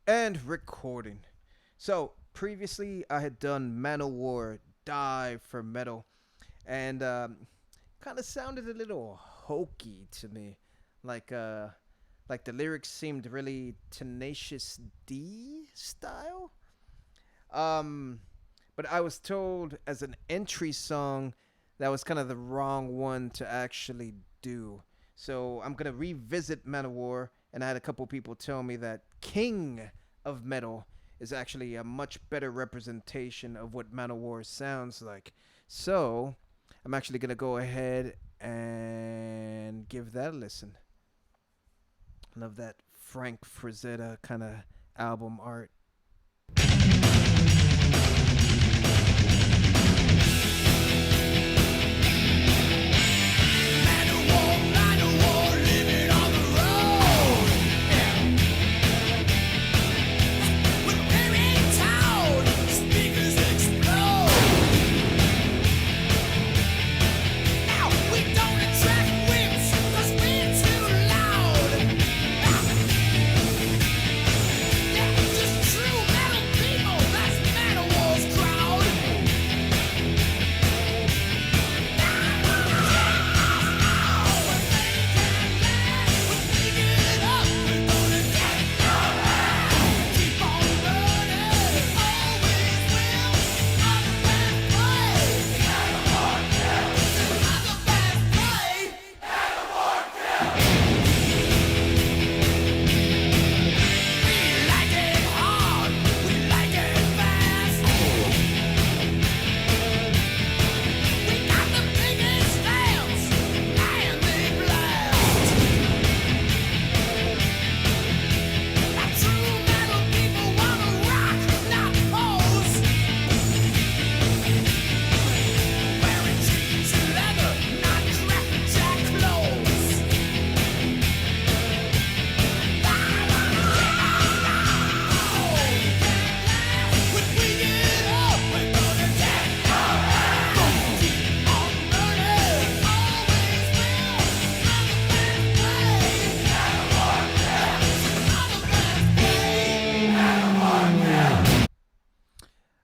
And recording. So previously, I had done Manowar Die for Metal, and kind of sounded a little hokey to me, like uh, like the lyrics seemed really Tenacious D style. Um, but I was told as an entry song that was kind of the wrong one to actually do. So I'm gonna revisit Manowar, and I had a couple people tell me that King of Metal is actually a much better representation of what Manowar sounds like. So I'm actually gonna go ahead and give that a listen. Love that Frank Frazetta kind of album art.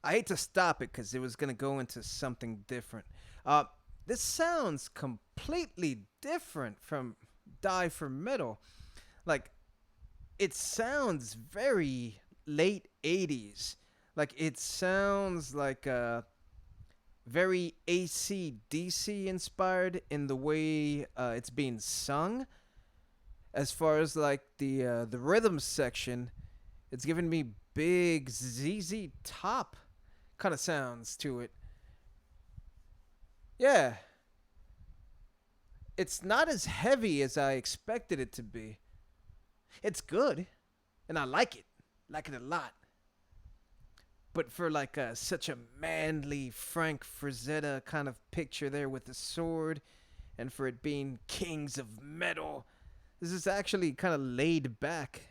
I hate to stop it because it was gonna go into something different. Uh, this sounds completely different from Die for Metal. Like it sounds very late '80s. Like it sounds like very AC/DC inspired in the way it's being sung. As far as like the rhythm section, it's giving me big ZZ Top kind of sounds to it. Yeah, it's not as heavy as I expected it to be. It's good, and I like it a lot. But for like such a manly Frank Frazetta kind of picture there with the sword, and for it being Kings of Metal, this is actually kind of laid back.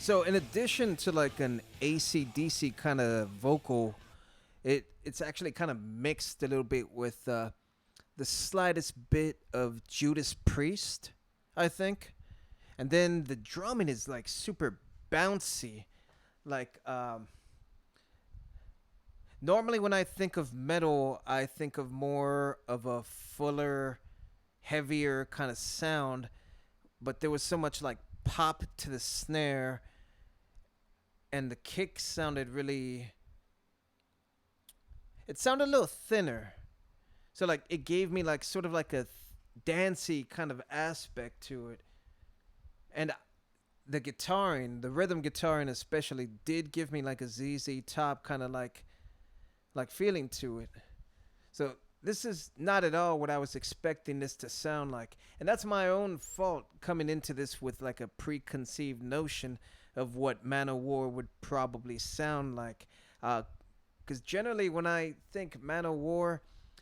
So in addition to like an AC/DC kind of vocal, it's actually kind of mixed a little bit with the slightest bit of Judas Priest, I think. And then the drumming is like super bouncy. Like normally when I think of metal, I think of more of a fuller, heavier kind of sound, but there was so much like pop to the snare, and the kick sounded really, it sounded a little thinner. So like it gave me like sort of like a dancey kind of aspect to it. And the guitaring, the rhythm guitaring especially, did give me like a ZZ Top kind of like feeling to it. So this is not at all what I was expecting this to sound like. And that's my own fault coming into this with like a preconceived notion of what Manowar would probably sound like. Because generally, when I think Manowar,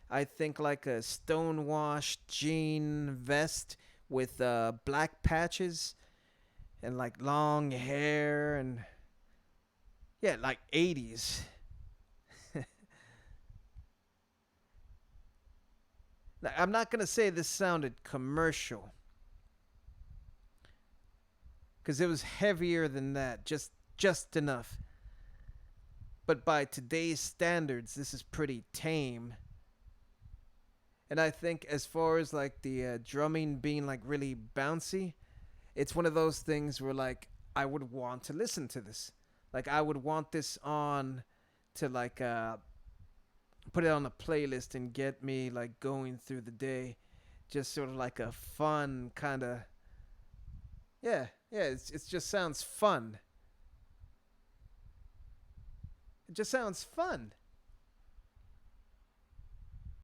I think like a stonewashed jean vest with black patches and like long hair and yeah, like 80s. Now, I'm not gonna say this sounded commercial because it was heavier than that, just enough. But by today's standards, this is pretty tame. And I think as far as like the drumming being like really bouncy, it's one of those things where like I would want to listen to this. Like I would want this on to like put it on a playlist and get me like going through the day, just sort of like a fun kind of yeah. It just sounds fun. It just sounds fun.